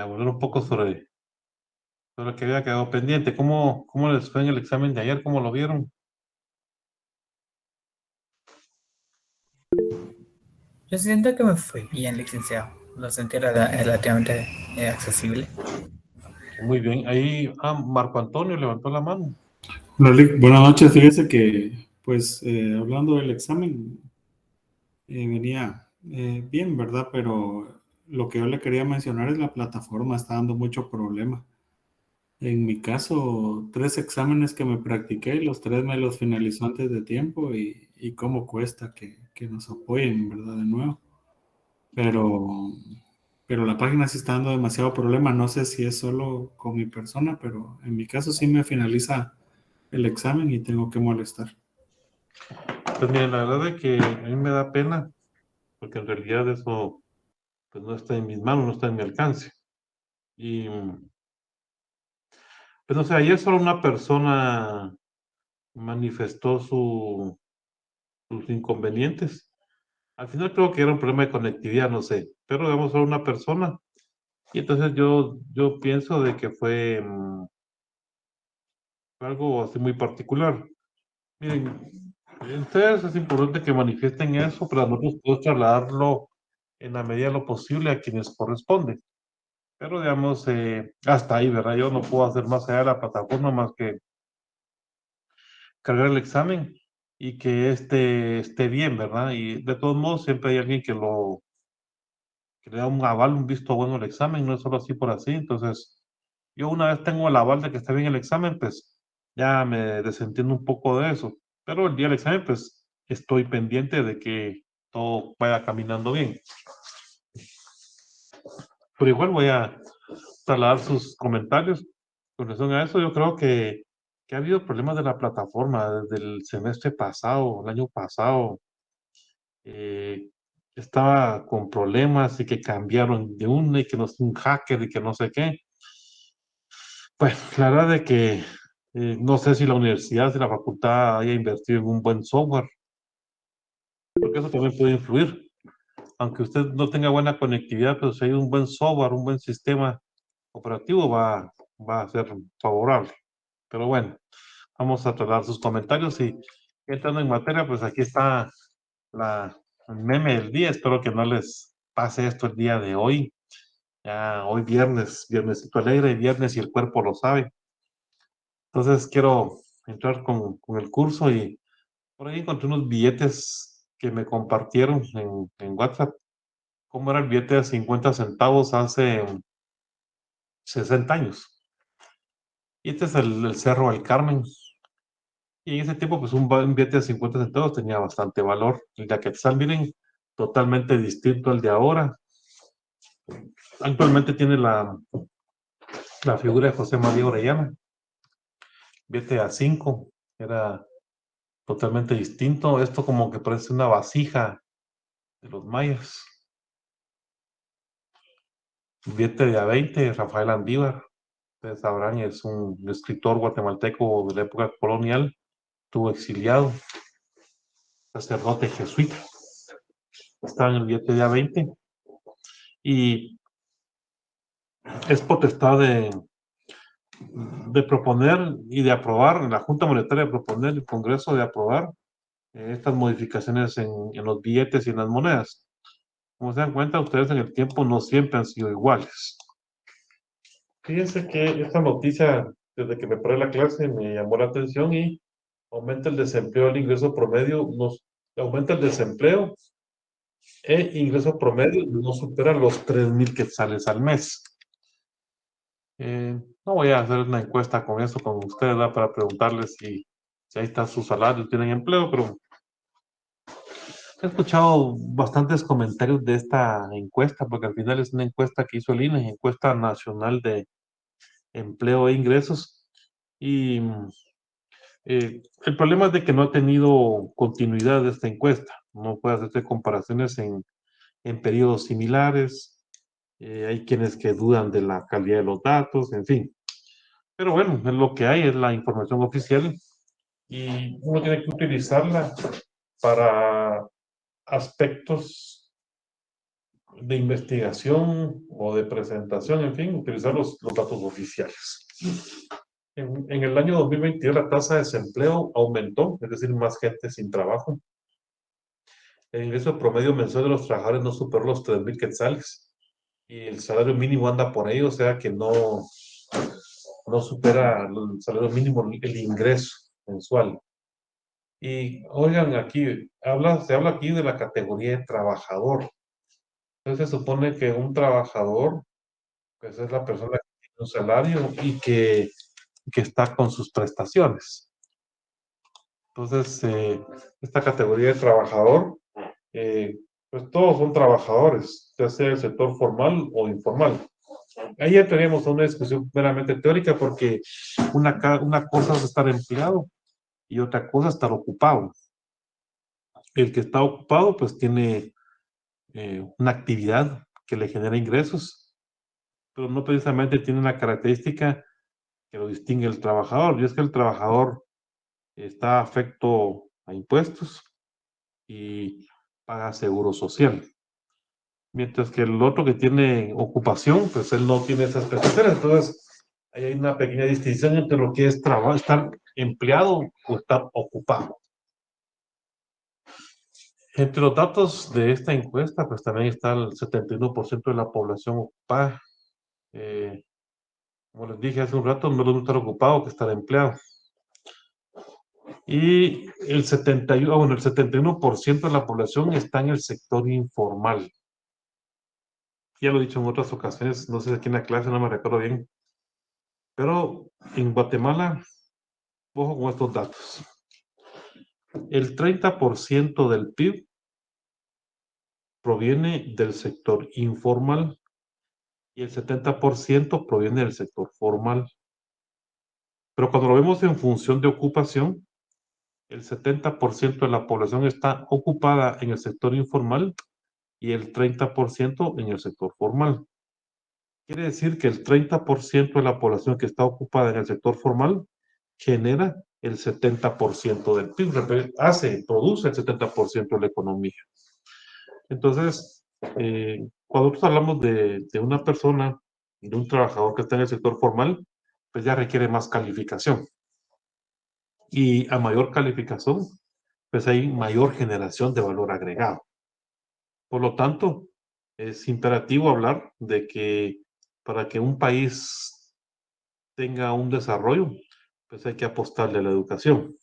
Hablar un poco sobre lo que había quedado pendiente. ¿Cómo les fue en el examen de ayer? ¿Cómo lo vieron? Yo siento que me fue bien, licenciado. Lo sentí relativamente accesible. Muy bien. Ahí, Marco Antonio levantó la mano. Hola, Lick. Buenas noches. Fíjese que, pues, hablando del examen, venía bien, ¿verdad? Pero lo que yo le quería mencionar es la plataforma, está dando mucho problema. En mi caso, 3 exámenes que me practiqué, los 3 me los finalizó antes de tiempo y cómo cuesta que nos apoyen, ¿verdad? De nuevo. Pero, pero la página sí está dando demasiado problema. No sé si es solo con mi persona, pero en mi caso sí me finaliza el examen y tengo que molestar. Pues miren, la verdad es que a mí me da pena, porque en realidad eso pues, no está en mis manos, no está en mi alcance. Y, pues no sé, ayer solo una persona manifestó sus inconvenientes. Al final creo que era un problema de conectividad, no sé, pero digamos solo una persona. Y entonces yo pienso de que fue algo así muy particular. Miren, ustedes es importante que manifiesten eso para nosotros poder trasladarlo en la medida de lo posible a quienes corresponde. Pero digamos, hasta ahí, ¿verdad? Yo no puedo hacer más allá de la plataforma más que cargar el examen y que este esté bien, ¿verdad? Y de todos modos, siempre hay alguien que le da un aval, un visto bueno al examen, no es solo así por así. Entonces, yo una vez tengo el aval de que está bien el examen, pues ya me desentiendo un poco de eso. Pero el día del examen, pues estoy pendiente de que todo vaya caminando bien. Pero igual voy a trasladar sus comentarios con relación a eso. Yo creo que ha habido problemas de la plataforma desde el semestre pasado, el año pasado. eh, Estaba con problemas y que cambiaron de una y que no es un hacker y que no sé qué. Pues la verdad de que no sé si la universidad, si la facultad haya invertido en un buen software, porque eso también puede influir. Aunque usted no tenga buena conectividad, pero si hay un buen software, un buen sistema operativo, va a ser favorable. Pero bueno, vamos a tratar sus comentarios y entrando en materia, pues aquí está el meme del día. Espero que no les pase esto el día de hoy. Ya hoy viernes, viernesito alegre, viernes y el cuerpo lo sabe. Entonces quiero entrar con el curso y por ahí encontré unos billetes que me compartieron en WhatsApp. ¿Cómo era el billete de 50 centavos hace 60 años? Y este es el Cerro del Carmen. Y en ese tiempo, pues un billete de 50 centavos tenía bastante valor. El de Aquetzal, miren, totalmente distinto al de ahora. Actualmente tiene la figura de José María Orellana. Billete a 5 era totalmente distinto. Esto como que parece una vasija de los mayas. Billete de a 20, Rafael Andívar. Ustedes sabrán, es un escritor guatemalteco de la época colonial. Estuvo exiliado, sacerdote jesuita. Estaba en el billete de a 20 y es potestad de proponer y de aprobar, la Junta Monetaria de proponer, el Congreso de aprobar estas modificaciones en los billetes y en las monedas. Como se dan cuenta, ustedes en el tiempo no siempre han sido iguales. Fíjense que esta noticia, desde que me paré la clase, me llamó la atención y aumenta el desempleo, el ingreso promedio, aumenta el desempleo e ingreso promedio no supera los 3,000 quetzales al mes. No voy a hacer una encuesta con eso con ustedes, ¿verdad? Para preguntarles si ahí está su salario, tienen empleo, pero he escuchado bastantes comentarios de esta encuesta, porque al final es una encuesta que hizo el INE, encuesta nacional de empleo e ingresos. Y el problema es de que no ha tenido continuidad esta encuesta. No puede hacerse comparaciones en periodos similares. Hay quienes que dudan de la calidad de los datos, en fin. Pero bueno, es lo que hay, es la información oficial y uno tiene que utilizarla para aspectos de investigación o de presentación, en fin, utilizar los datos oficiales. En el año 2022 la tasa de desempleo aumentó, es decir, más gente sin trabajo. El ingreso promedio mensual de los trabajadores no superó los 3,000 quetzales y el salario mínimo anda por ahí, o sea que no supera el salario mínimo el ingreso mensual. Y oigan, aquí se habla aquí de la categoría de trabajador. Entonces se supone que un trabajador, pues es la persona que tiene un salario y que está con sus prestaciones. Entonces, esta categoría de trabajador, pues todos son trabajadores, ya sea el sector formal o informal. Ahí ya tenemos una discusión meramente teórica porque una cosa es estar empleado y otra cosa es estar ocupado. El que está ocupado pues tiene una actividad que le genera ingresos, pero no precisamente tiene una característica que lo distingue del trabajador, y es que el trabajador está afecto a impuestos y paga seguro social. Mientras que el otro que tiene ocupación, pues él no tiene esas prestaciones. Entonces, ahí hay una pequeña distinción entre lo que es estar empleado o estar ocupado. Entre los datos de esta encuesta, pues también está el 71% de la población ocupada. Como les dije hace un rato, no les gusta estar ocupado que estar empleado. Y el 71% de la población está en el sector informal. Ya lo he dicho en otras ocasiones, no sé si aquí en la clase, no me recuerdo bien. Pero en Guatemala, ojo con estos datos. El 30% del PIB proviene del sector informal y el 70% proviene del sector formal. Pero cuando lo vemos en función de ocupación, el 70% de la población está ocupada en el sector informal y el 30% en el sector formal. Quiere decir que el 30% de la población que está ocupada en el sector formal genera el 70% del PIB, produce el 70% de la economía. Entonces, cuando nosotros hablamos de una persona, de un trabajador que está en el sector formal, pues ya requiere más calificación. Y a mayor calificación, pues hay mayor generación de valor agregado. Por lo tanto, es imperativo hablar de que para que un país tenga un desarrollo, pues hay que apostarle a la educación.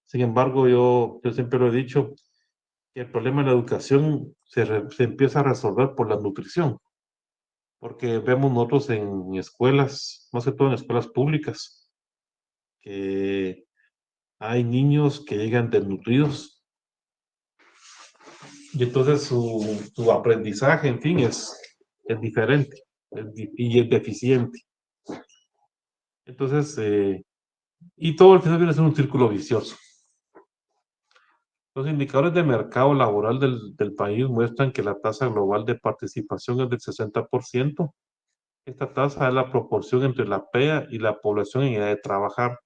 Sin embargo, yo siempre lo he dicho, que el problema de la educación se empieza a resolver por la nutrición, porque vemos nosotros en escuelas, más que todo en escuelas públicas, que hay niños que llegan desnutridos y entonces su aprendizaje, en fin, es diferente y es deficiente. Entonces, y todo al final viene a ser un círculo vicioso. Los indicadores de mercado laboral del país muestran que la tasa global de participación es del 60%. Esta tasa es la proporción entre la PEA y la población en edad de trabajar.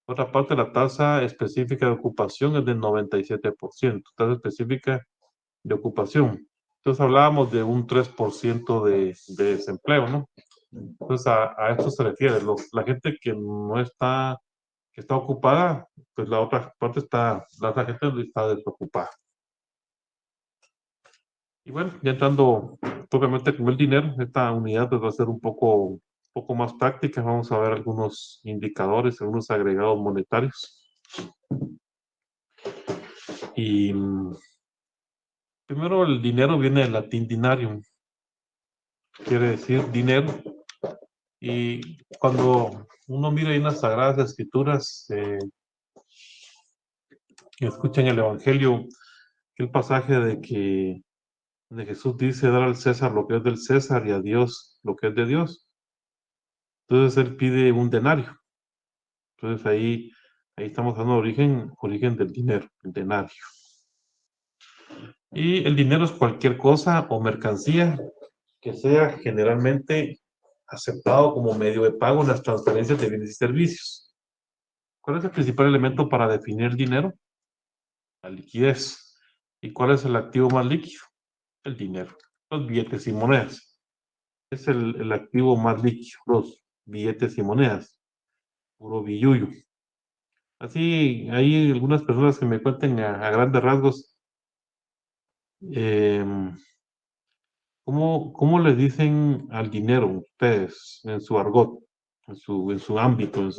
Por otra parte, la tasa específica de ocupación es del 97%, tasa específica de ocupación. Entonces hablábamos de un 3% de desempleo, ¿no? Entonces a esto se refiere, la gente que no está, que está ocupada, pues la otra parte la otra gente está desocupada. Y bueno, ya entrando propiamente con el dinero, esta unidad pues va a ser un poco más práctica. Vamos a ver algunos indicadores, algunos agregados monetarios. Y primero el dinero viene del latín dinarium, quiere decir dinero. Y cuando uno mira ahí en las Sagradas Escrituras, y escucha en el Evangelio el pasaje de Jesús dice dar al César lo que es del César y a Dios lo que es de Dios. Entonces él pide un denario. Entonces ahí estamos dando origen del dinero, el denario. Y el dinero es cualquier cosa o mercancía que sea generalmente aceptado como medio de pago en las transferencias de bienes y servicios. ¿Cuál es el principal elemento para definir el dinero? La liquidez. ¿Y cuál es el activo más líquido? El dinero. los billetes y monedas. Es el activo más líquido, los billetes y monedas, puro billuyo. Así, hay algunas personas que me cuenten a grandes rasgos, em, ¿cómo le dicen al dinero ustedes en su argot, en su ámbito, en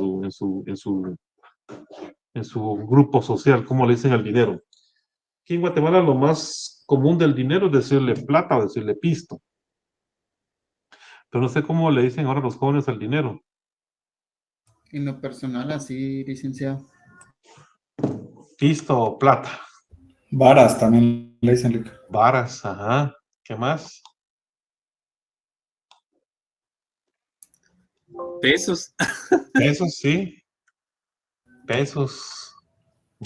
su grupo social? ¿Cómo le dicen al dinero? Aquí en Guatemala lo más común del dinero es decirle plata o decirle pisto. Pero no sé cómo le dicen ahora los jóvenes al dinero. En lo personal, así, licenciado. Pisto o plata. Varas también le dicen, Lick. Varas, ajá. ¿Qué más? Pesos. Pesos, sí. Pesos.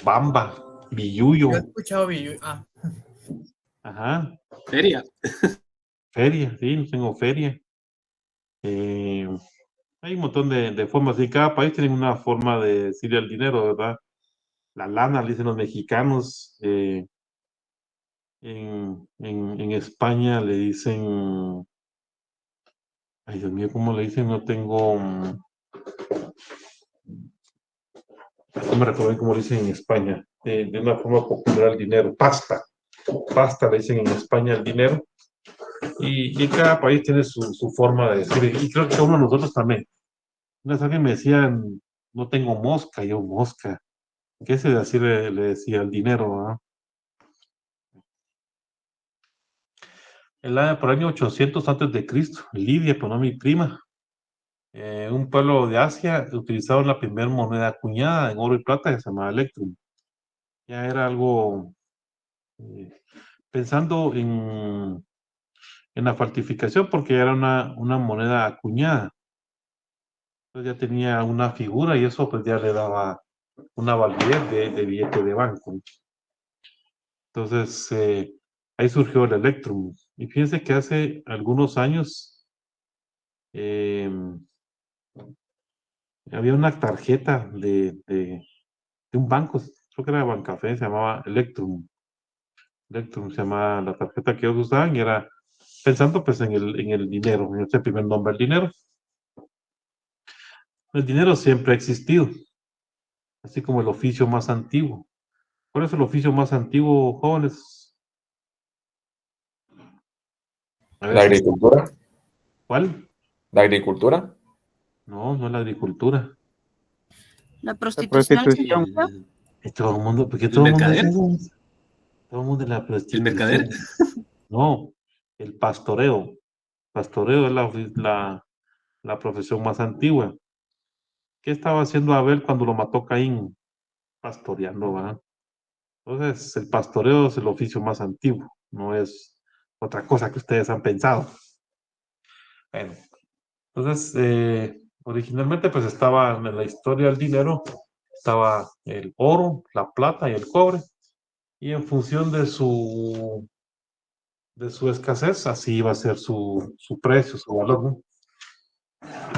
Bamba. Billuyo. Yo he escuchado billuyo. Ajá. Feria. Feria, sí, no tengo feria. Hay un montón de formas y cada país tiene una forma de decirle al dinero, ¿verdad? La lana, le dicen los mexicanos. En España le dicen, ay Dios mío, ¿cómo le dicen? No tengo, no me recuerdo bien cómo le dicen en España, de una forma popular al dinero, pasta. Pasta le dicen en España al dinero. Y cada país tiene su forma de decir, y creo que uno de nosotros también. Una vez alguien me decía, no tengo mosca, yo mosca. ¿Qué se así le decía al dinero? ¿Ah? Por el año 800 antes de Cristo, Lidia, pues no mi prima, un pueblo de Asia, utilizaron la primera moneda acuñada en oro y plata que se llamaba Electrum. Ya era algo, eh, pensando en la falsificación, porque era una moneda acuñada. Entonces ya tenía una figura y eso pues ya le daba una validez de billete de banco. Entonces, ahí surgió el Electrum. Y fíjense que hace algunos años había una tarjeta de un banco, creo que era Bancafé, se llamaba Electrum. Electrum se llamaba la tarjeta que ellos usaban y era pensando pues en el dinero, en este primer nombre, el dinero. El dinero siempre ha existido, así como el oficio más antiguo. ¿Cuál es el oficio más antiguo, jóvenes? A ver La si. agricultura. ¿Cuál? La agricultura. No, no es la agricultura. La La prostitución, prostitución. señor. Y todo el mundo, ¿por qué ¿El todo el mundo dice mercader? eso? Todo el mundo de la ¿El mercader? prostitución. No, el pastoreo. Pastoreo es la profesión más antigua. ¿Qué estaba haciendo Abel cuando lo mató Caín? Pastoreando, ¿verdad? Entonces, el pastoreo es el oficio más antiguo, no es otra cosa que ustedes han pensado. Bueno, entonces, originalmente pues estaba en la historia del dinero, estaba el oro, la plata y el cobre, y en función de su escasez, así iba a ser su precio, su valor, ¿no?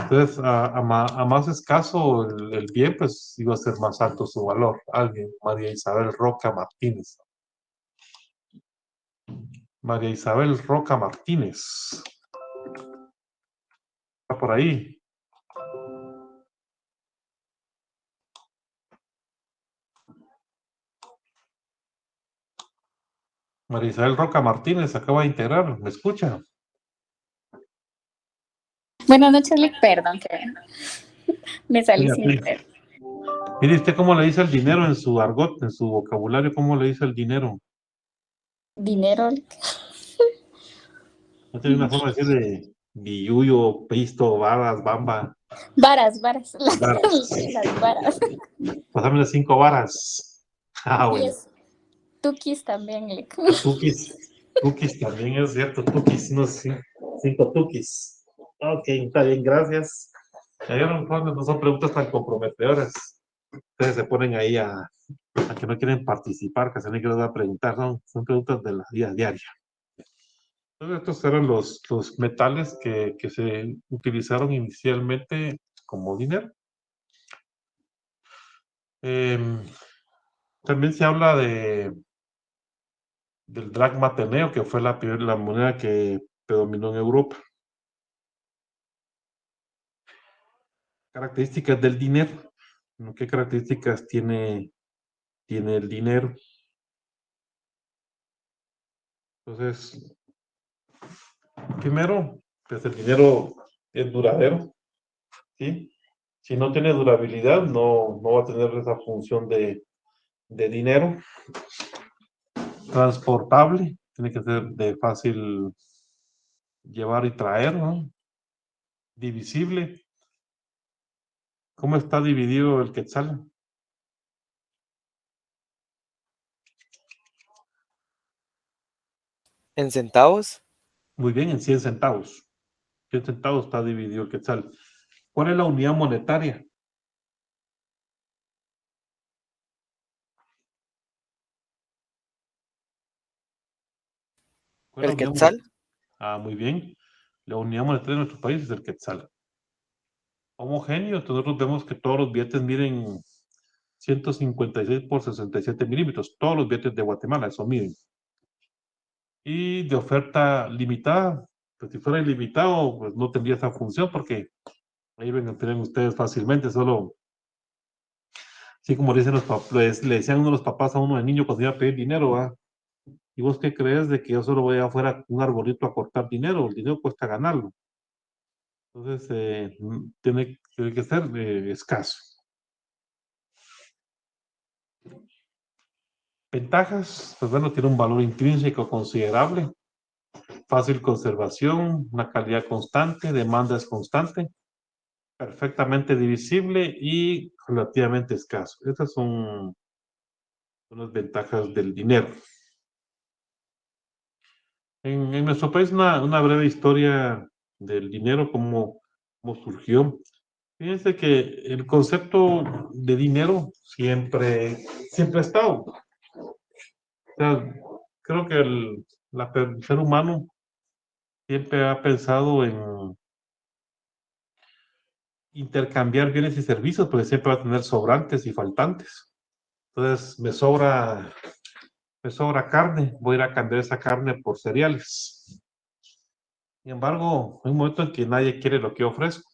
Entonces, a más escaso el bien, pues iba a ser más alto su valor. Alguien, María Isabel Roca Martínez. María Isabel Roca Martínez. Está por ahí. María Isabel Roca Martínez acaba de integrar. ¿Me escucha? Buenas noches, Lick. Perdón que me salí sin Fíjate. querer. Mire usted cómo le dice el dinero en su argot, en su vocabulario, cómo le dice el dinero. Dinero, Lick. No tiene una forma de decir de billuyo, pisto, varas, bamba, Varas, varas. las varas. Pásame las 5 varas. Ah, Y bueno. es tukis también, Lick. Tukis. Tukis también es cierto. Tukis, unos 5 tukis. Ok, está bien, gracias. Ahí a lo mejor no son preguntas tan comprometedoras. Ustedes se ponen ahí a que no quieren participar, que se les va a preguntar. Son preguntas de la vida diaria. Entonces, estos eran los metales que se utilizaron inicialmente como dinero. También se habla del dracma ateneo, que fue la moneda que predominó en Europa. Características del dinero. ¿Qué características tiene el dinero? Entonces, primero, pues el dinero es duradero, ¿sí? Si no tiene durabilidad, no va a tener esa función de dinero. Transportable, tiene que ser de fácil llevar y traer, ¿no? Divisible. ¿Cómo está dividido el quetzal? ¿En centavos? Muy bien, en 100 centavos. 100 centavos está dividido el quetzal. ¿Cuál es la unidad monetaria? ¿Cuál es la ¿El unidad quetzal? monetaria? Ah, muy bien. La unidad monetaria de nuestro país es el quetzal. Homogéneo, entonces nosotros vemos que todos los billetes miden 156 por 67 milímetros. Todos los billetes de Guatemala, eso miden. Y de oferta limitada, pues si fuera ilimitado, pues no tendría esa función porque ahí ven, tienen ustedes fácilmente, solo, así como le dicen le decían uno de los papás a uno de niño cuando iba a pedir dinero, ¿va? ¿Y vos qué crees de que yo solo voy afuera con un arbolito a cortar dinero? El dinero cuesta ganarlo. Entonces, tiene que ser escaso. Ventajas, pues bueno, tiene un valor intrínseco considerable, fácil conservación, una calidad constante, demanda es constante, perfectamente divisible y relativamente escaso. Esas son las ventajas del dinero. En nuestro país, una breve historia del dinero, cómo surgió. Fíjense que el concepto de dinero siempre ha estado. O sea, creo que el ser humano siempre ha pensado en intercambiar bienes y servicios, porque siempre va a tener sobrantes y faltantes. Entonces, me sobra carne, voy a ir a cambiar esa carne por cereales. Sin embargo, hay un momento en que nadie quiere lo que yo ofrezco.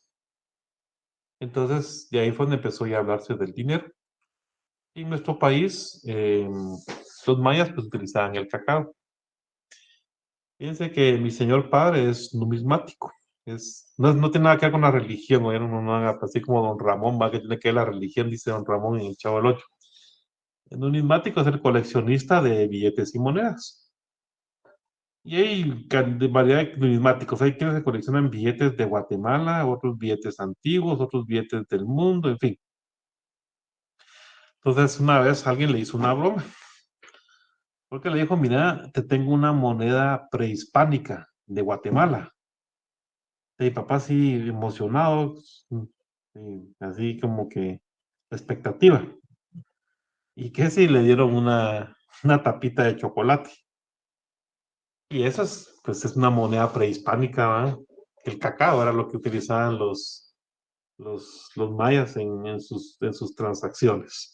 Entonces, de ahí fue donde empezó ya a hablarse del dinero. Y en nuestro país, los mayas pues utilizaban el cacao. Fíjense que mi señor padre es numismático. No tiene nada que ver con la religión, no haga así como don Ramón, va que tiene que ver la religión, dice don Ramón en el Chavo del Ocho. El numismático es el coleccionista de billetes y monedas. Y hay de variedad de numismáticos. Hay quienes coleccionan billetes de Guatemala, otros billetes antiguos, otros billetes del mundo, en fin. Entonces, una vez alguien le hizo una broma, porque le dijo, mira, te tengo una moneda prehispánica de Guatemala. Y papá así emocionado, así como que expectativa. Y que si le dieron una tapita de chocolate. Y esa pues es una moneda prehispánica, ¿va? El cacao era lo que utilizaban los mayas en sus transacciones.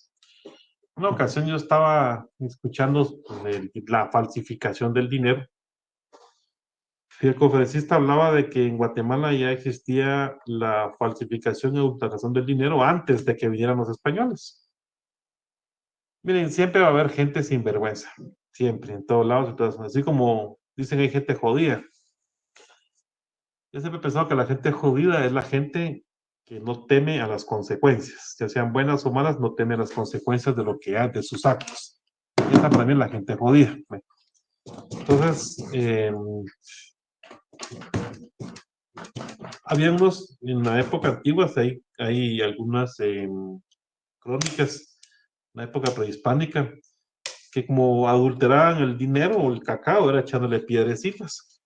Una ocasión yo estaba escuchando pues, la falsificación del dinero. Y el conferencista hablaba de que en Guatemala ya existía la falsificación y adulteración del dinero antes de que vinieran los españoles. Miren, siempre va a haber gente sin vergüenza, siempre, en todos lados, entonces, así como dicen hay gente jodida. Yo siempre he pensado que la gente jodida es la gente que no teme a las consecuencias, ya sean buenas o malas, no teme a las consecuencias de lo que hace, de sus actos. Esa para mí es la gente jodida. Entonces, había unos, en la época antigua, hay algunas crónicas, en la época prehispánica, que como adulteraban el dinero o el cacao, era echándole piedrecitas.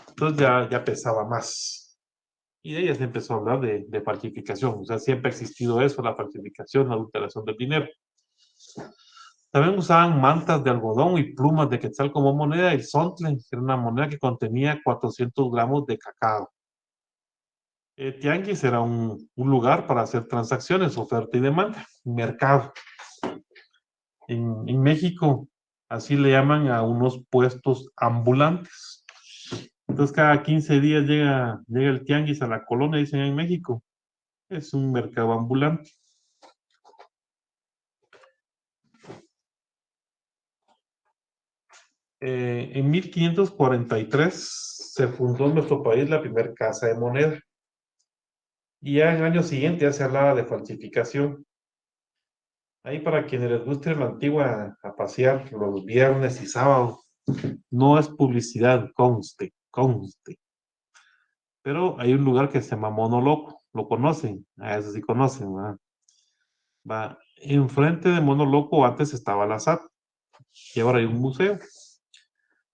Entonces ya pesaba más. Y de ahí se empezó a hablar de falsificación. O sea, siempre ha existido eso, la falsificación, la adulteración del dinero. También usaban mantas de algodón y plumas de quetzal como moneda. El sontle era una moneda que contenía 400 gramos de cacao. Tianguis era un lugar para hacer transacciones, oferta y demanda, un mercado. En México Así le llaman a unos puestos ambulantes. Entonces cada 15 días llega el tianguis a la colonia, dicen en México. Es un mercado ambulante. En 1543 se fundó en nuestro país la primera casa de moneda. Y ya en el año siguiente ya se hablaba de falsificación. Ahí para quienes les guste la antigua a pasear los viernes y sábados, no es publicidad, conste. Pero hay un lugar que se llama Mono Loco, ¿lo conocen? A eso sí conocen, ¿verdad? Va, enfrente de Mono Loco antes estaba la SAT y ahora hay un museo.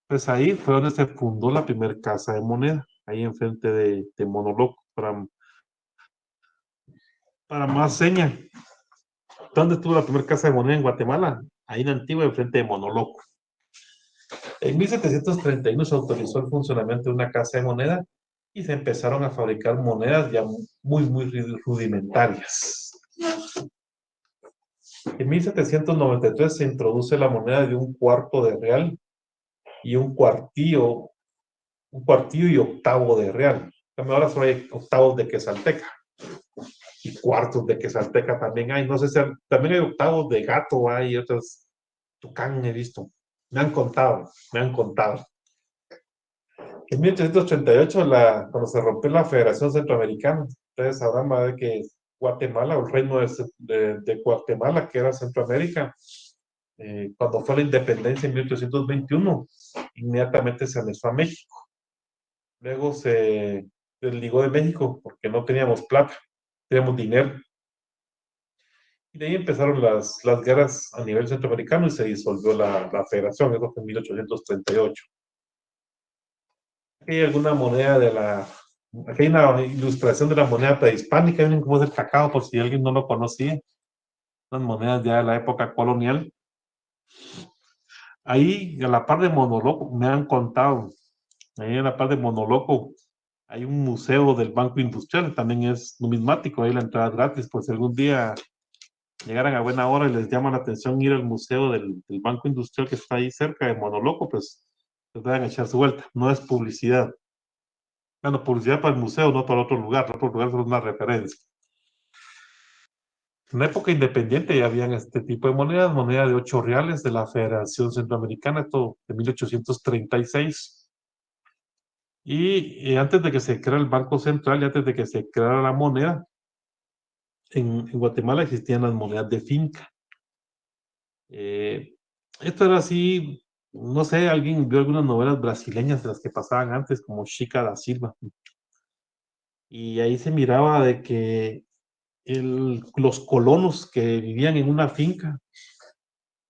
Pues ahí fue donde se fundó la primera casa de moneda, ahí enfrente de Mono Loco, para más señas. ¿Dónde estuvo la primera casa de moneda en Guatemala? Ahí en Antigua, enfrente de Mono Loco. En 1731 se autorizó el funcionamiento de una casa de moneda y se empezaron a fabricar monedas ya muy rudimentarias. En 1793 se introduce la moneda de un cuarto de real y un cuartillo y octavo de real. Ahora solo hay octavos de quesalteca y cuartos de quesalteca también hay. No sé si también hay octavos de gato, hay otros tucán he visto. Me han contado. En 1838, cuando se rompió la Federación Centroamericana, ustedes sabrán más de que Guatemala, o el reino de Guatemala, que era Centroamérica, cuando fue la independencia en 1821, inmediatamente se anexó a México. Luego se desligó de México porque no teníamos plata, teníamos dinero. Y de ahí empezaron las guerras a nivel centroamericano y se disolvió la federación, eso fue en 1838. Aquí hay alguna moneda aquí hay una ilustración de la moneda prehispánica, miren cómo es el cacao, por si alguien no lo conocía. Unas monedas ya de la época colonial. Ahí, a la par de Monoloco, me han contado, ahí a la par de Monoloco, hay un museo del Banco Industrial, también es numismático, ahí la entrada es gratis, por si algún día llegaran a buena hora y les llama la atención ir al museo del Banco Industrial que está ahí cerca de Monoloco, pues les vayan a echar su vuelta. No es publicidad. Bueno, publicidad para el museo, no para otro lugar. Otro lugar es una referencia. En la época independiente ya habían este tipo de monedas, moneda de 8 reales de la Federación Centroamericana, esto de 1836. Y antes de que se creara el Banco Central y antes de que se creara la moneda, en Guatemala existían las monedas de finca. Esto era así, no sé, alguien vio algunas novelas brasileñas de las que pasaban antes, como Chica da Silva. Y ahí se miraba de que los colonos que vivían en una finca,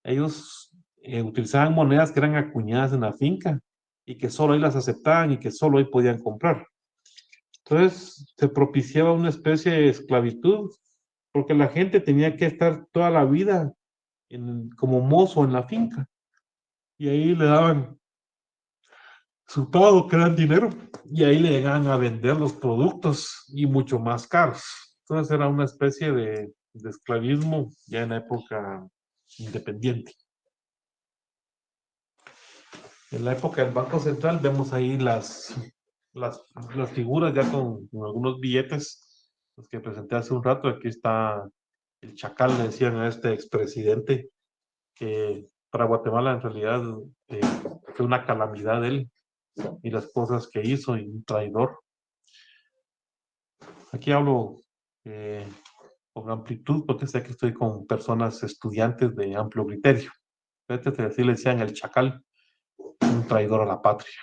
ellos utilizaban monedas que eran acuñadas en la finca y que solo ahí las aceptaban y que solo ahí podían comprar. Entonces se propiciaba una especie de esclavitud porque la gente tenía que estar toda la vida como mozo en la finca y ahí le daban su pago, que eran dinero, y ahí le llegaban a vender los productos y mucho más caros. Entonces era una especie de esclavismo ya en la época independiente. En la época del Banco Central vemos ahí las figuras ya con algunos billetes, los que presenté hace un rato. Aquí está el chacal, le decían a este expresidente, que para Guatemala en realidad fue una calamidad él y las cosas que hizo, y un traidor. Aquí hablo con amplitud porque sé que estoy con personas estudiantes de amplio criterio. Fíjate, así le decían el chacal, un traidor a la patria.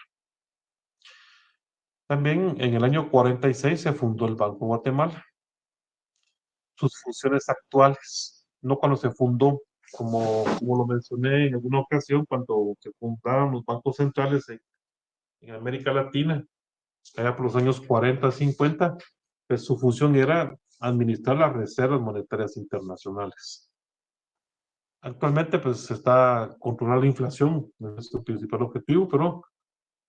También en el año 46 se fundó el Banco Guatemala. Sus funciones actuales, no cuando se fundó, como lo mencioné en alguna ocasión, cuando se fundaron los bancos centrales en América Latina, allá por los años 40, 50, pues su función era administrar las reservas monetarias internacionales. Actualmente, pues se está controlando la inflación, es su principal objetivo, pero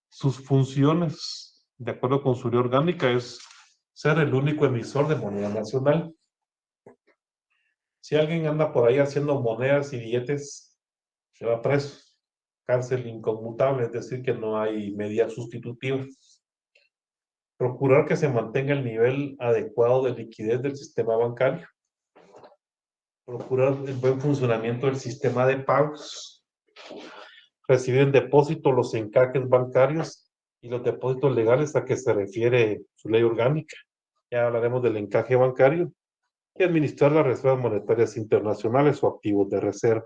sus funciones, de acuerdo con su ley orgánica, es ser el único emisor de moneda nacional. Si alguien anda por ahí haciendo monedas y billetes, se va preso. cárcel inconmutable, es decir, que no hay medida sustitutiva. Procurar que se mantenga el nivel adecuado de liquidez del sistema bancario. Procurar el buen funcionamiento del sistema de pagos. Recibir en depósito los encajes bancarios y los depósitos legales a que se refiere su ley orgánica. Ya hablaremos del encaje bancario. Y administrar las reservas monetarias internacionales o activos de reserva.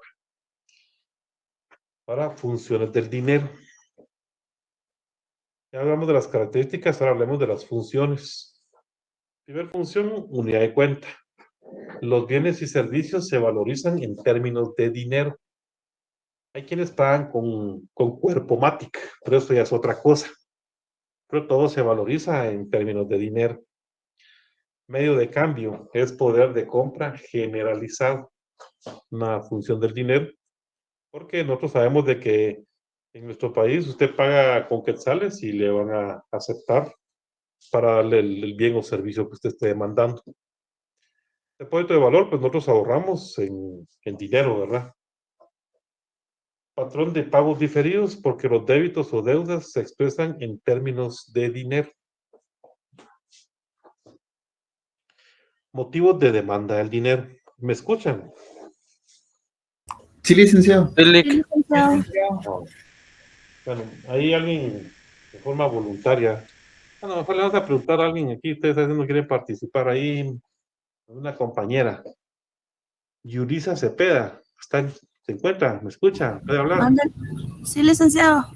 Para funciones del dinero. Ya hablamos de las características, ahora hablemos de las funciones. Primera función, unidad de cuenta. Los bienes y servicios se valorizan en términos de dinero. Hay quienes pagan con cuerpo MATIC, pero eso ya es otra cosa. Pero todo se valoriza en términos de dinero. Medio de cambio es poder de compra generalizado. Una función del dinero. Porque nosotros sabemos de que en nuestro país usted paga con quetzales y le van a aceptar para darle el bien o servicio que usted esté demandando. Depósito de valor, pues nosotros ahorramos en dinero, ¿verdad? Patrón de pagos diferidos, porque los débitos o deudas se expresan en términos de dinero. Motivos de demanda del dinero. ¿Me escuchan? Sí, licenciado. Licenciado. Bueno, hay alguien de forma voluntaria. Bueno, mejor le vamos a preguntar a alguien aquí, ustedes no quieren participar ahí, una compañera. Yurisa Cepeda, ¿se encuentra? ¿Me escucha? ¿Puede hablar? Mande. Sí, licenciado.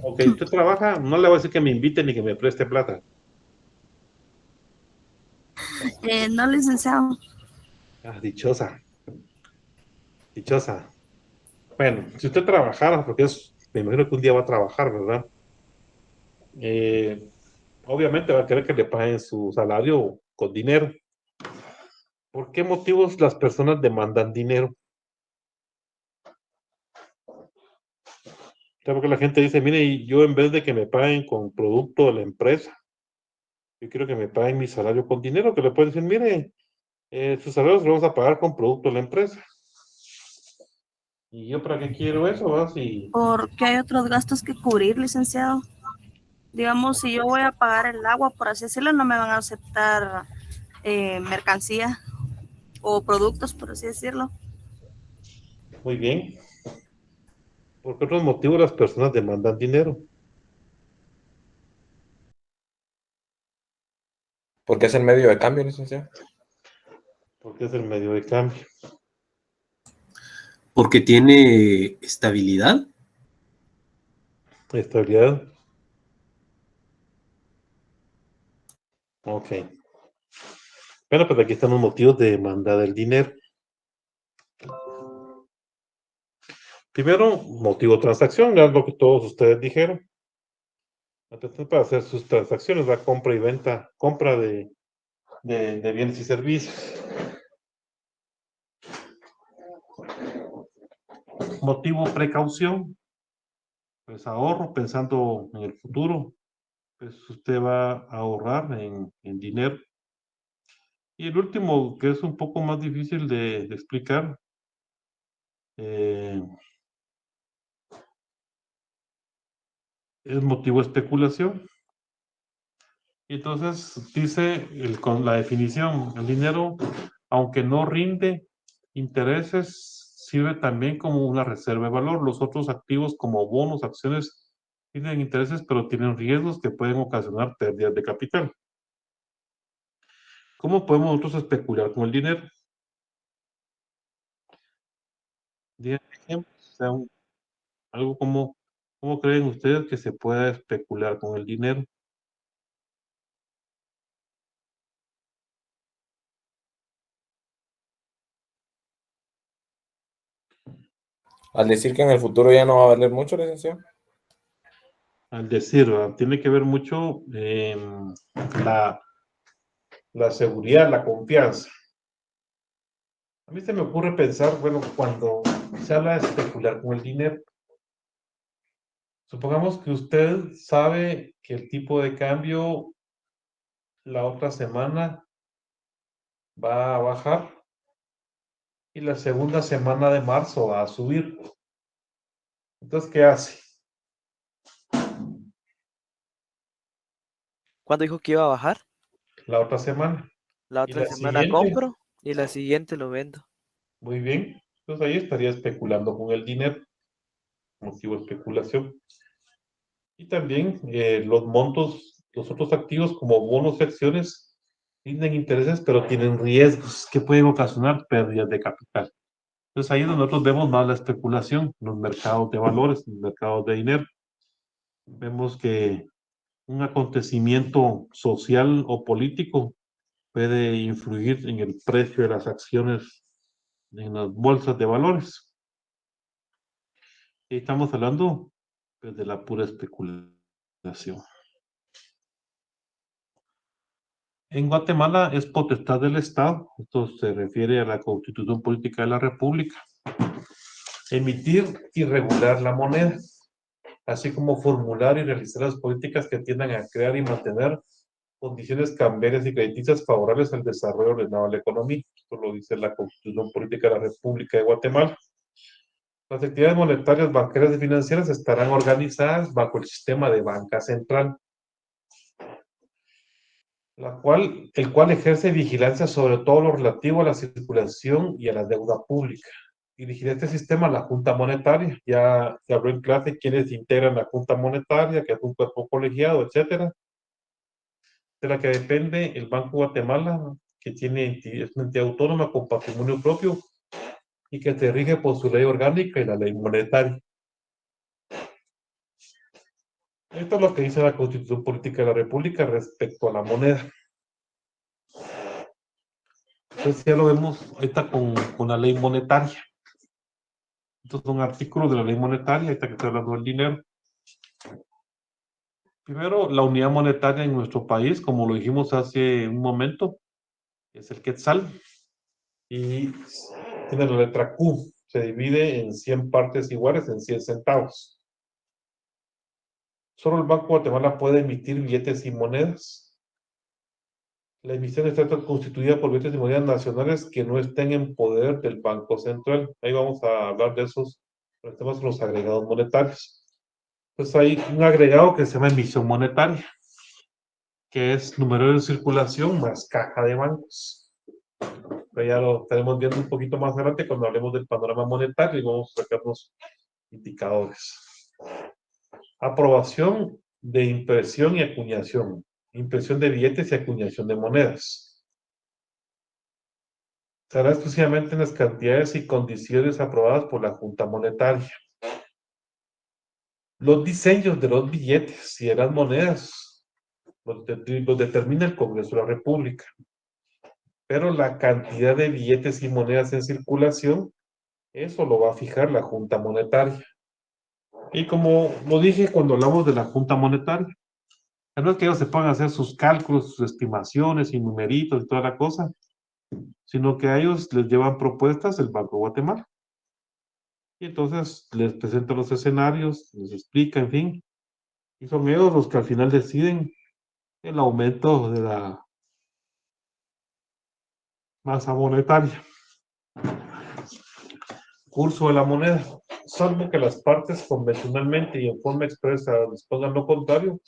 Ok, usted trabaja, no le voy a decir que me invite ni que me preste plata. No, licenciado. Ah, dichosa. Dichosa. Bueno, si usted trabajara, porque me imagino que un día va a trabajar, ¿verdad? Obviamente va a querer que le paguen su salario con dinero. ¿Por qué motivos las personas demandan dinero? O sea, porque la gente dice, mire, yo en vez de que me paguen con producto de la empresa, yo quiero que me paguen mi salario con dinero, que le pueden decir, mire, sus salarios los vamos a pagar con producto de la empresa. ¿Y yo para qué quiero eso? ¿Va? Porque hay otros gastos que cubrir, licenciado. Digamos, si yo voy a pagar el agua, por así decirlo, no me van a aceptar mercancía o productos, por así decirlo. Muy bien. ¿Por qué otros motivos las personas demandan dinero? Porque es el medio de cambio, licenciado. Porque es el medio de cambio. Porque tiene estabilidad. Estabilidad. Ok. Bueno, pues aquí están los motivos de demanda del dinero. Primero, motivo de transacción, es lo que todos ustedes dijeron. Entonces, para hacer sus transacciones, la compra y venta, compra de bienes y servicios. Motivo precaución, pues ahorro pensando en el futuro, pues usted va a ahorrar en dinero. Y el último, que es un poco más difícil de explicar, es motivo de especulación. Y entonces dice con la definición, el dinero, aunque no rinde intereses, sirve también como una reserva de valor. Los otros activos como bonos, acciones, tienen intereses, pero tienen riesgos que pueden ocasionar pérdidas de capital. ¿Cómo podemos nosotros especular con el dinero? Díganme ejemplos, o sea, algo como, ¿cómo creen ustedes que se pueda especular con el dinero? Al decir que en el futuro ya no va a valer mucho, licenciado. Al decir, tiene que ver mucho la seguridad, la confianza. A mí se me ocurre pensar, bueno, cuando se habla de especular con el dinero, supongamos que usted sabe que el tipo de cambio la otra semana va a bajar y la segunda semana de marzo va a subir. Entonces, ¿qué hace? ¿Cuándo dijo que iba a bajar? La otra semana. La Y otra la semana siguiente, compro y la siguiente lo vendo. muy bien. Entonces ahí estaría especulando con el dinero, motivo de especulación. Y también los montos, los otros activos como bonos y acciones, tienen intereses, pero tienen riesgos que pueden ocasionar pérdidas de capital. Entonces ahí es donde nosotros vemos más la especulación, los mercados de valores, los mercados de dinero. Vemos que un acontecimiento social o político puede influir en el precio de las acciones en las bolsas de valores. Y estamos hablando pues, de la pura especulación. En Guatemala es potestad del Estado, esto se refiere a la Constitución Política de la República, emitir y regular la moneda, así como formular y realizar las políticas que tiendan a crear y mantener condiciones cambiarias y crediticias favorables al desarrollo ordenado de la economía. Esto lo dice la Constitución Política de la República de Guatemala. Las actividades monetarias, bancarias y financieras estarán organizadas bajo el sistema de banca central, el cual ejerce vigilancia sobre todo lo relativo a la circulación y a la deuda pública. Dirigirá este sistema la Junta Monetaria. Ya se habló en clase quiénes integran la Junta Monetaria, que es un cuerpo colegiado, etcétera, de la que depende el Banco Guatemala, que es una entidad autónoma con patrimonio propio y que se rige por su ley orgánica y la ley monetaria. Esto es lo que dice la Constitución Política de la República respecto a la moneda. Entonces ya lo vemos ahorita con la ley monetaria. Estos son artículos de la ley monetaria, ahorita que estoy hablando del dinero. Primero, la unidad monetaria en nuestro país, como lo dijimos hace un momento, es el quetzal. Y tiene la letra Q. Se divide en 100 partes iguales en 100 centavos. Solo el Banco de Guatemala puede emitir billetes y monedas. La emisión está constituida por billetes y monedas nacionales que no estén en poder del Banco Central. Ahí vamos a hablar de esos temas, los agregados monetarios. Pues hay un agregado que se llama emisión monetaria, que es número de circulación más caja de bancos. Pero ya lo estaremos viendo un poquito más adelante cuando hablemos del panorama monetario y vamos a sacar los indicadores. Aprobación de impresión y acuñación. Impresión de billetes y acuñación de monedas. Se hará exclusivamente en las cantidades y condiciones aprobadas por la Junta Monetaria. Los diseños de los billetes y de las monedas los determina el Congreso de la República. Pero la cantidad de billetes y monedas en circulación, eso lo va a fijar la Junta Monetaria. Y como lo dije cuando hablamos de la Junta Monetaria, no es que ellos se pongan a hacer sus cálculos, sus estimaciones y numeritos y toda la cosa, sino que a ellos les llevan propuestas el Banco de Guatemala. Y entonces les presentan los escenarios, les explica, en fin, y son ellos los que al final deciden el aumento de la masa monetaria. Curso de la moneda. Salvo que las partes convencionalmente y en forma expresa dispongan lo contrario,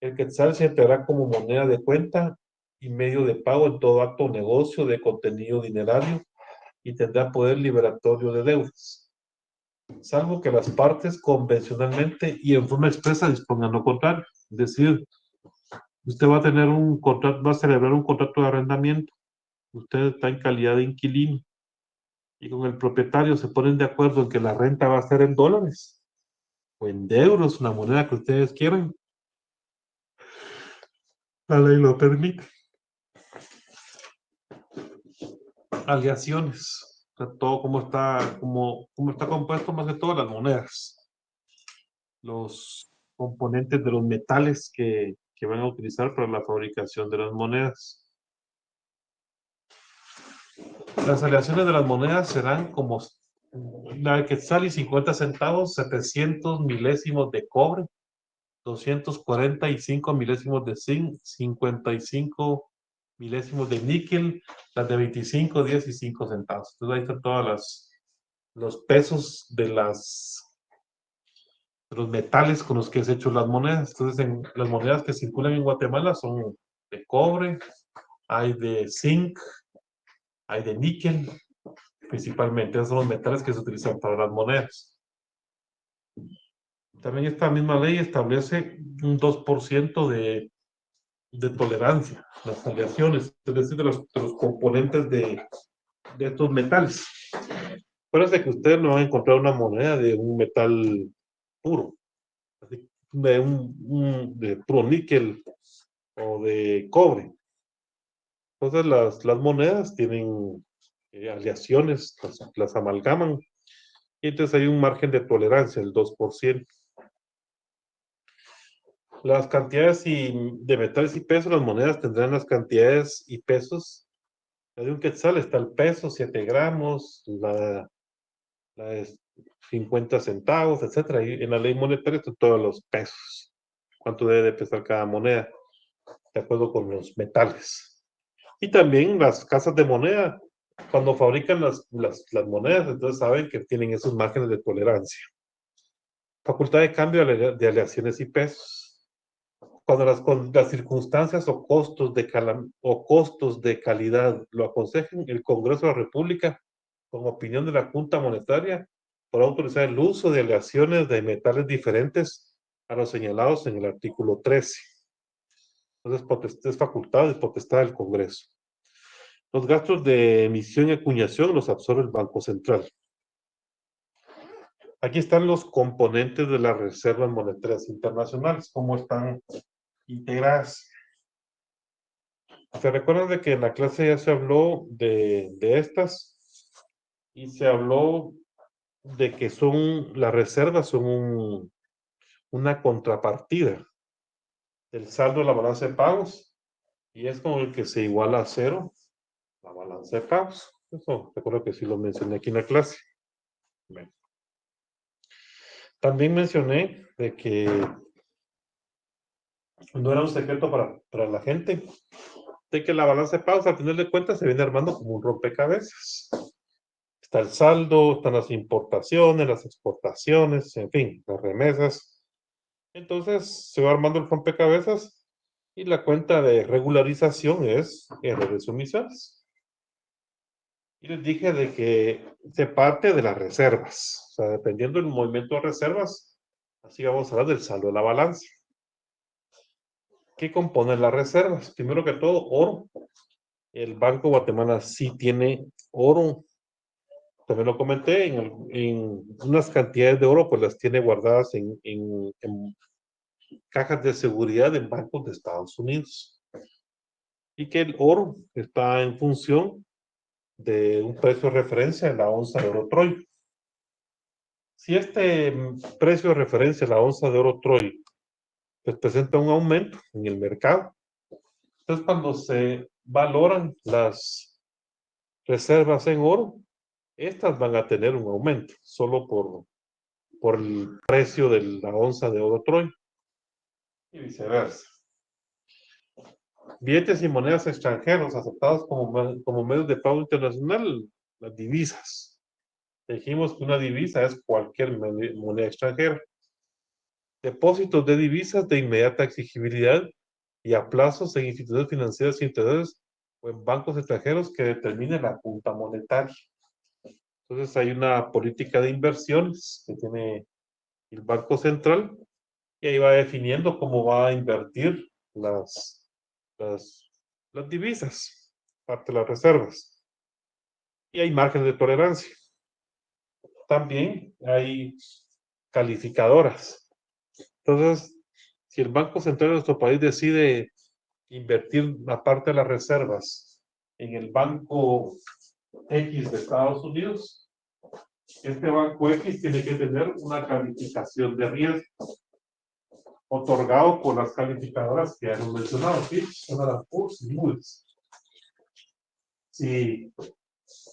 el quetzal se empleará como moneda de cuenta y medio de pago en todo acto o negocio de contenido dinerario y tendrá poder liberatorio de deudas. Salvo que las partes convencionalmente y en forma expresa dispongan lo contrario. Es decir, usted va a tener un contrato, va a celebrar un contrato de arrendamiento. Usted está en calidad de inquilino y con el propietario se ponen de acuerdo en que la renta va a ser en dólares o en euros, una moneda que ustedes quieran. La ley lo permite. Aleaciones, o sea, todo como está compuesto más que todo las monedas, los componentes de los metales que van a utilizar para la fabricación de las monedas. Las aleaciones de las monedas serán como la de quetzal y 50 centavos, 700 milésimos de cobre, 245 milésimos de zinc, 55 milésimos de níquel, las de 25, 10 y 5 centavos. Entonces ahí están todas los pesos de las los metales con los que es hecho las monedas. Entonces, las monedas que circulan en Guatemala son de cobre, hay de zinc, hay de níquel, principalmente. Esos son los metales que se utilizan para las monedas. También esta misma ley establece un 2% de tolerancia, las aleaciones, es decir, de los componentes de estos metales. Acuérdense que ustedes no van a encontrar una moneda de un metal puro, de puro níquel o de cobre. Entonces las monedas tienen aleaciones, las amalgaman, y entonces hay un margen de tolerancia, el 2%. Las cantidades de metales y pesos, las monedas tendrán las cantidades y pesos. De un quetzal está el peso, 7 gramos, la 50 centavos, etcétera. Y en la ley monetaria están todos los pesos. Cuánto debe de pesar cada moneda, de acuerdo con los metales. Y también las casas de moneda, cuando fabrican las monedas, entonces saben que tienen esos márgenes de tolerancia. Facultad de cambio de aleaciones y pesos. Cuando las circunstancias o costos de calidad lo aconsejen, el Congreso de la República, con opinión de la Junta Monetaria, podrá autorizar el uso de aleaciones de metales diferentes a los señalados en el artículo 13. Entonces, es facultad y potestad del Congreso. Los gastos de emisión y acuñación los absorbe el Banco Central. Aquí están los componentes de las reservas monetarias internacionales, cómo están integradas. ¿Se recuerdan de que en la clase ya se habló de estas? Y se habló de que las reservas son una contrapartida del saldo de la balanza de pagos, y es como el que se iguala a cero la balanza de pagos. Eso recuerdo que sí lo mencioné aquí en la clase. Bueno. También mencioné de que no era un secreto para la gente, de que la balanza de pagos, al final de cuentas, se viene armando como un rompecabezas. Está el saldo, están las importaciones, las exportaciones, en fin, las remesas. Entonces, se va armando el rompecabezas y la cuenta de regularización es errores o omisiones. Y les dije de que se parte de las reservas. O sea, dependiendo del movimiento de reservas, así vamos a hablar del saldo de la balanza. ¿Qué componen las reservas? Primero que todo, oro. El Banco de Guatemala sí tiene oro. También lo comenté, en unas cantidades de oro, pues las tiene guardadas en cajas de seguridad en bancos de Estados Unidos. Y que el oro está en función de un precio de referencia en la onza de oro Troy. Si este precio de referencia, la onza de oro Troy, pues presenta un aumento en el mercado, entonces cuando se valoran las reservas en oro, estas van a tener un aumento solo por el precio de la onza de oro Troy y viceversa. Billetes y monedas extranjeros aceptados como medios de pago internacional, las divisas. Dijimos que una divisa es cualquier moneda extranjera. Depósitos de divisas de inmediata exigibilidad y a plazos en instituciones financieras internacionales o en bancos extranjeros que determine la Junta Monetaria. Entonces hay una política de inversiones que tiene el Banco Central y ahí va definiendo cómo va a invertir las divisas, parte de las reservas. Y hay margen de tolerancia. También hay calificadoras. Entonces, si el Banco Central de nuestro país decide invertir una parte de las reservas en el Banco X de Estados Unidos, este Banco X tiene que tener una calificación de riesgo otorgado por las calificadoras que hemos mencionado, ¿sí? Standard & Poor's y Moody's. Si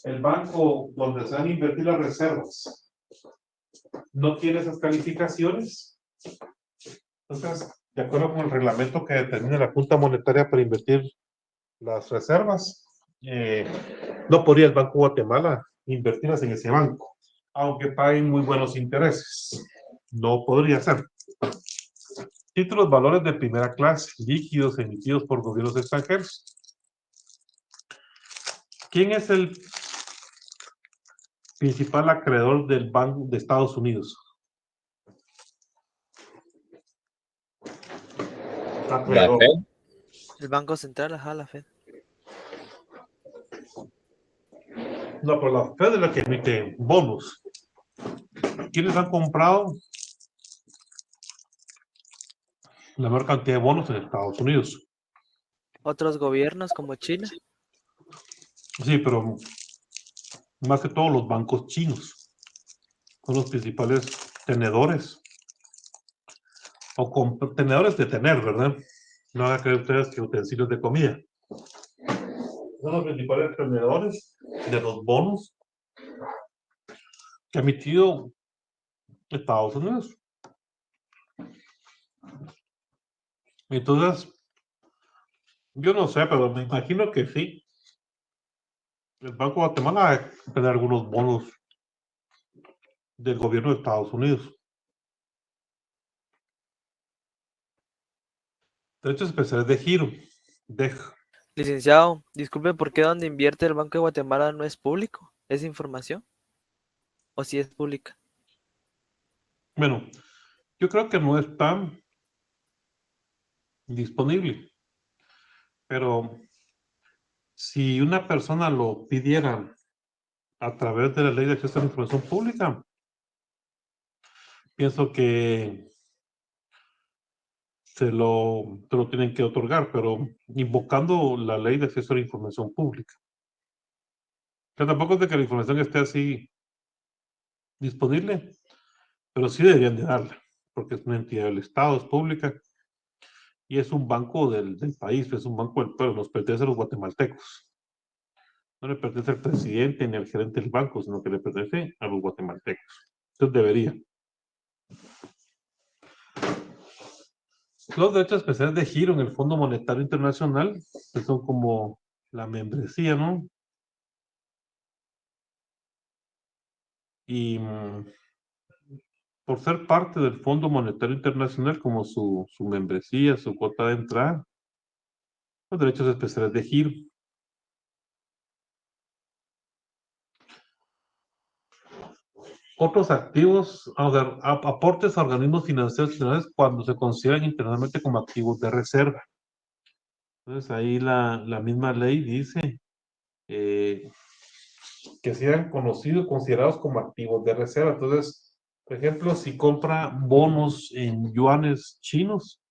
el banco donde se van a invertir las reservas no tiene esas calificaciones, entonces, de acuerdo con el reglamento que determina la Junta Monetaria para invertir las reservas, no podría el Banco de Guatemala invertirlas en ese banco, aunque paguen muy buenos intereses. no podría ser. Títulos, valores de primera clase, líquidos emitidos por gobiernos extranjeros. ¿Quién es el principal acreedor del Banco de Estados Unidos? La Acreedor. Fed. El Banco Central, ajá, la Fed. No, pero la Fed es la que emite bonos. ¿Quiénes han comprado la mayor cantidad de bonos en Estados Unidos? Otros gobiernos como China. Sí, pero más que todos los bancos chinos son los principales tenedores o tenedores de tener, ¿verdad? No hagan creer ustedes que utensilios de comida. Son los principales tenedores de los bonos que ha emitido Estados Unidos. Entonces, yo no sé, pero me imagino que sí. El Banco de Guatemala va a tener algunos bonos del gobierno de Estados Unidos. Derechos especiales de giro. Licenciado, disculpe, ¿por qué donde invierte el Banco de Guatemala no es público? ¿Es información? ¿O si es pública? Bueno, yo creo que no está disponible, pero si una persona lo pidiera a través de la ley de acceso a la información pública, pienso que te lo tienen que otorgar, pero invocando la ley de acceso a la información pública. Que tampoco es de que la información esté así disponible, pero sí deberían de darla, porque es una entidad del Estado, es pública, y es un banco del país, es un banco del pueblo, nos pertenece a los guatemaltecos. No le pertenece al presidente ni al gerente del banco, sino que le pertenece a los guatemaltecos. Entonces debería. Los derechos especiales de giro en el Fondo Monetario Internacional, que son como la membresía, ¿no? Y por ser parte del Fondo Monetario Internacional, como su membresía, su cuota de entrada, los derechos especiales de giro. Otros activos, aportes a organismos financieros internacionales cuando se consideran internacionalmente como activos de reserva. Entonces ahí la misma ley dice que sean considerados como activos de reserva. Entonces, por ejemplo, si compra bonos en yuanes chinos,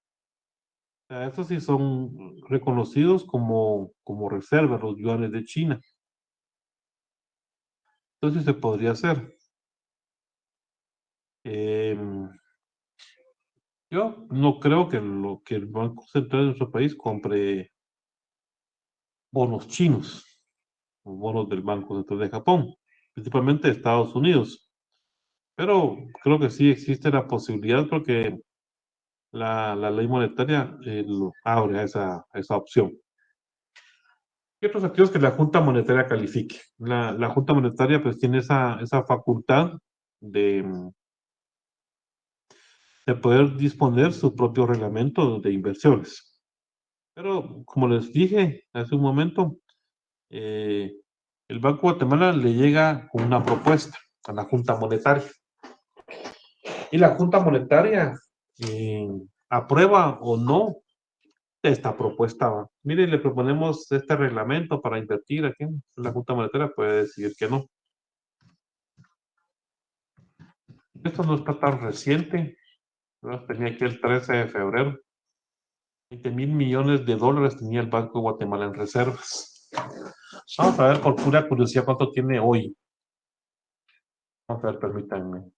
estos sí son reconocidos como reserva, los yuanes de China. Entonces se podría hacer. Yo no creo que el Banco Central de nuestro país compre bonos chinos, o bonos del Banco Central de Japón, principalmente de Estados Unidos. Pero creo que sí existe la posibilidad porque la ley monetaria lo abre a esa opción. Y otros activos que la Junta Monetaria califique. La Junta Monetaria pues tiene esa facultad de poder disponer su propio reglamento de inversiones. Pero como les dije hace un momento, el Banco de Guatemala le llega con una propuesta a la Junta Monetaria. Y la Junta Monetaria aprueba o no esta propuesta. Mire, le proponemos este reglamento para invertir aquí. La Junta Monetaria puede decidir que no. Esto no está tan reciente. Tenía aquí el 13 de febrero. 20,000 millones de dólares tenía el Banco de Guatemala en reservas. Vamos a ver por pura curiosidad cuánto tiene hoy. Vamos a ver, permítanme.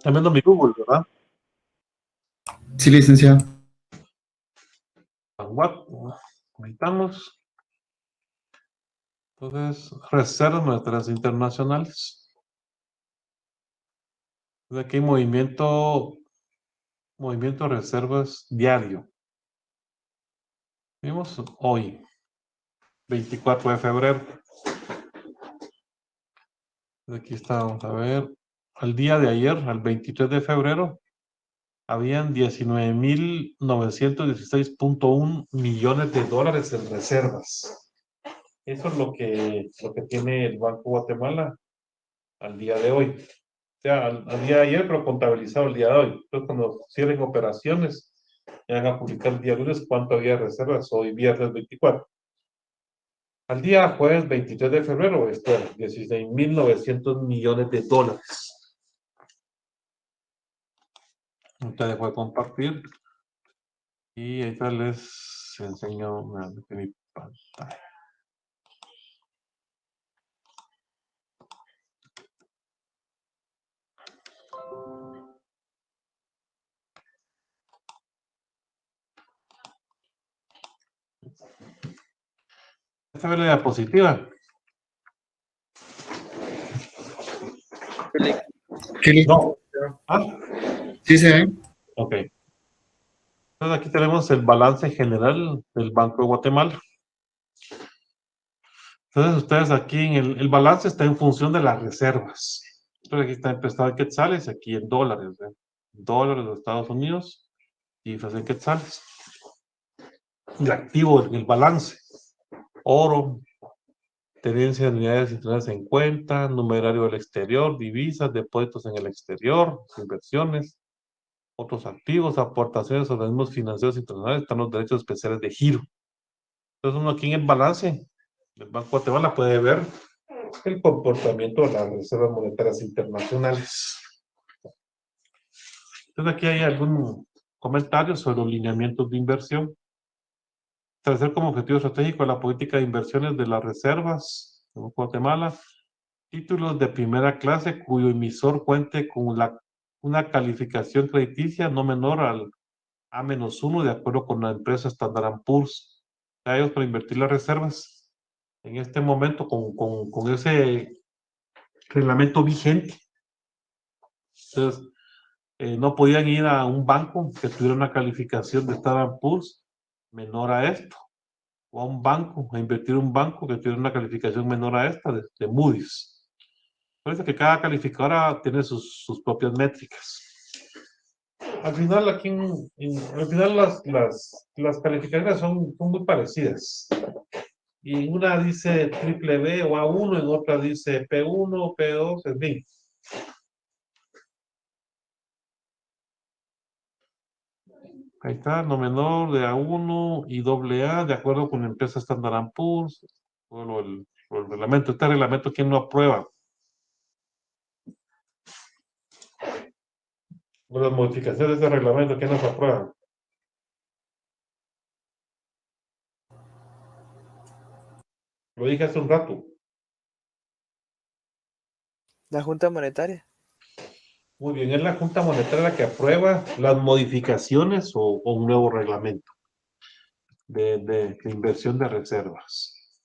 También mi Google, ¿verdad? Sí, licenciado. What? Necesitamos. Entonces, reservas monetarias internacionales. Aquí hay movimiento de reservas diario. Vimos hoy, 24 de febrero. Aquí está, vamos a ver. Al día de ayer, al 23 de febrero, habían 19.916.1 millones de dólares en reservas. Eso es lo que tiene el Banco Guatemala al día de hoy. O sea, al día de ayer, pero contabilizado el día de hoy. Entonces, cuando cierren operaciones, ya van a publicar el día lunes cuánto había de reservas hoy, viernes 24. Al día jueves 23 de febrero, 16.900 millones de dólares. Ahorita dejo de compartir. Y ahorita les enseño mi pantalla. Esta es la diapositiva. No. ¿Ah? Sí se ve. Ok. Entonces aquí tenemos el balance general del Banco de Guatemala. Entonces ustedes aquí en el balance está en función de las reservas. Entonces aquí está en prestado en quetzales, aquí en dólares. Dólares de Estados Unidos, cifras en quetzales. El activo en el balance. Oro, tenencia de unidades internacionales en cuenta, numerario del exterior, divisas, depósitos en el exterior, inversiones, otros activos, aportaciones a organismos financieros internacionales, están los derechos especiales de giro. Entonces uno aquí en el balance del Banco de Guatemala puede ver el comportamiento de las reservas monetarias internacionales. Entonces aquí hay algún comentario sobre los lineamientos de inversión. Establecer como objetivo estratégico la política de inversiones de las reservas de Guatemala, títulos de primera clase cuyo emisor cuente con una calificación crediticia no menor al A-1 de acuerdo con la empresa Standard & Poor's. A ellos para invertir las reservas en este momento con ese reglamento vigente. Entonces, no podían ir a un banco que tuviera una calificación de Standard & Poor's menor a esto, o a un banco, a invertir en un banco que tuviera una calificación menor a esta de Moody's. Parece que cada calificadora tiene sus propias métricas. Al final, aquí al final las calificaciones son muy parecidas. Y en una dice triple B o A1, en otra dice P1, P2, en fin. Ahí está, no menor de A1 y AA, de acuerdo con la empresa Standard & Poor's, o el reglamento. Este reglamento, ¿quién lo aprueba? Las modificaciones de este reglamento, ¿quién las aprueba? Lo dije hace un rato. La Junta Monetaria. Muy bien, es la Junta Monetaria la que aprueba las modificaciones o un nuevo reglamento de inversión de reservas.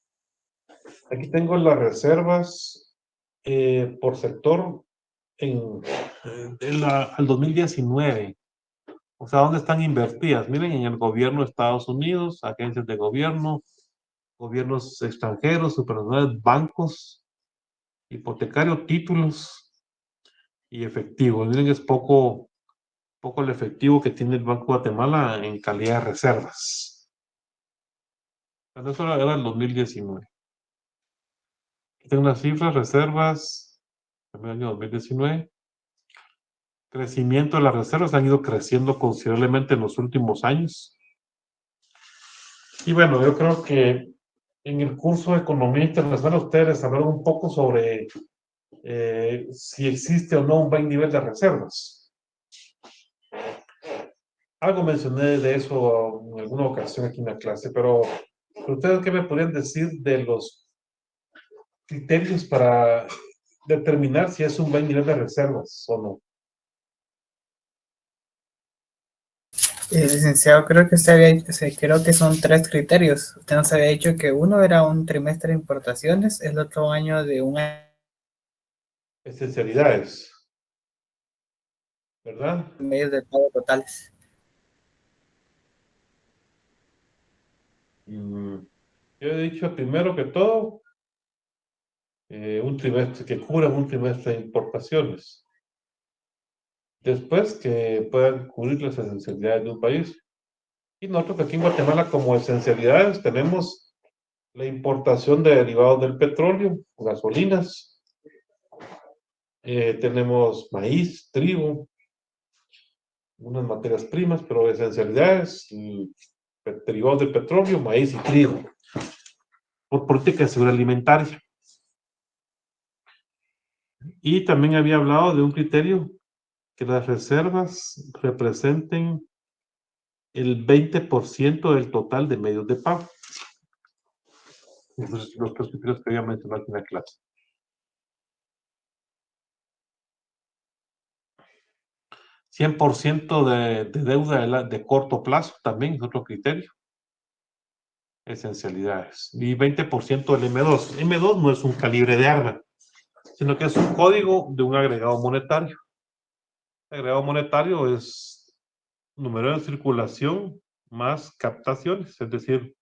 Aquí tengo las reservas por sector al 2019. O sea, ¿dónde están invertidas? Miren, en el gobierno de Estados Unidos, agencias de gobierno, gobiernos extranjeros, supernacionales, bancos, hipotecarios, títulos y efectivo. Miren, es poco el efectivo que tiene el Banco de Guatemala en calidad de reservas. Pero eso era el 2019. Aquí tengo unas cifras, reservas, el año 2019. Crecimiento de las reservas han ido creciendo considerablemente en los últimos años. Y bueno, yo creo que en el curso de Economía Internacional ustedes hablaron un poco sobre si existe o no un buen nivel de reservas. Algo mencioné de eso en alguna ocasión aquí en la clase, pero ¿ustedes qué me podrían decir de los criterios para determinar si es un buen nivel de reservas o no? Licenciado, creo que creo que son 3 criterios. Usted nos había dicho que uno era un trimestre de importaciones, el otro año de un año. Esencialidades. ¿verdad? medios de pago totales. Yo he dicho primero que todo, un trimestre, que cubran un trimestre de importaciones. Después que puedan cubrir las esencialidades de un país. Y nosotros aquí en Guatemala como esencialidades tenemos la importación de derivados del petróleo, gasolinas, tenemos maíz, trigo, unas materias primas, pero esencialidades, derivados del petróleo, maíz y trigo, por política de seguridad alimentaria. Y también había hablado de un criterio que las reservas representen el 20% del total de medios de pago. Entonces, los tres criterios que había mencionado aquí en la clase. 100% de deuda de corto plazo también es otro criterio. Esencialidades. Y 20% del M2. M2 no es un calibre de arma, sino que es un código de un agregado monetario. El agregado monetario es número de circulación más captaciones, es decir,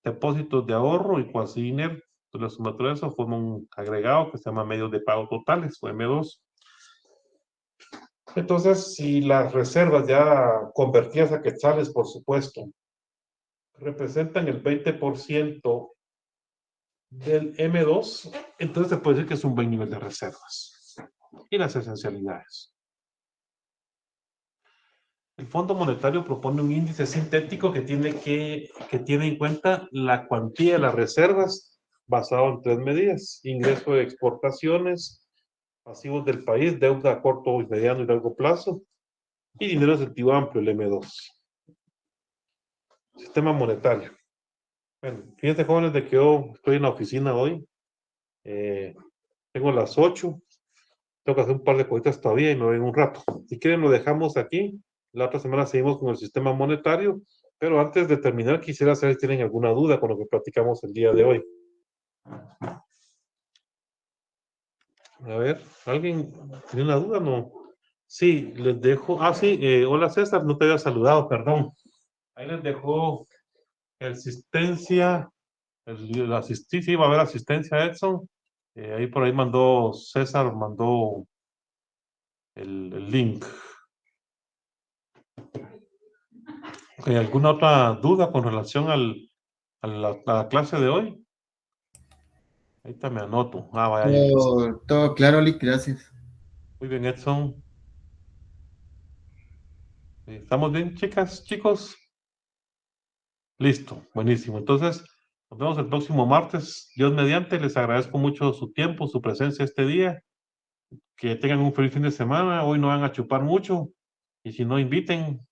depósitos de ahorro y cuasi dinero. Entonces, la sumatoria de eso forma un agregado que se llama medios de pago totales, o M2. Entonces, si las reservas ya convertidas a quetzales, por supuesto, representan el 20% del M2, entonces se puede decir que es un buen nivel de reservas. Y las esencialidades. El Fondo Monetario propone un índice sintético que tiene en cuenta la cuantía de las reservas basado en 3 medidas: ingreso de exportaciones, pasivos del país, deuda a corto, mediano y largo plazo, y dinero efectivo amplio, el M2. Sistema monetario. Bueno, fíjense, jóvenes, de que yo estoy en la oficina hoy. Tengo las 8. Tengo que hacer un par de cositas todavía y me voy en un rato. Si quieren, lo dejamos aquí. La otra semana seguimos con el sistema monetario. Pero antes de terminar, quisiera saber si tienen alguna duda con lo que platicamos el día de hoy. A ver, ¿alguien tiene una duda? No. Sí, les dejo. Ah, sí, hola César, no te había saludado, perdón. Ahí les dejo asistencia. Sí, va a haber asistencia, Edson. Ahí por ahí César mandó el link. Okay, ¿alguna otra duda con relación a la clase de hoy? Ahorita me anoto. Vaya. Todo claro, Lick, gracias. Muy bien, Edson. ¿Estamos bien, chicas, chicos? Listo, buenísimo. Entonces, nos vemos el próximo martes. Dios mediante, les agradezco mucho su tiempo, su presencia este día. Que tengan un feliz fin de semana. Hoy no van a chupar mucho. Y si no, inviten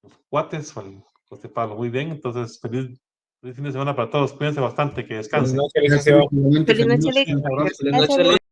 los cuates o el José Pablo. Muy bien, entonces, feliz fin de semana para todos. Cuídense bastante, que descansen. No, licenciado. Feliz noche, Lick. Un abrazo. Gracias, Lick.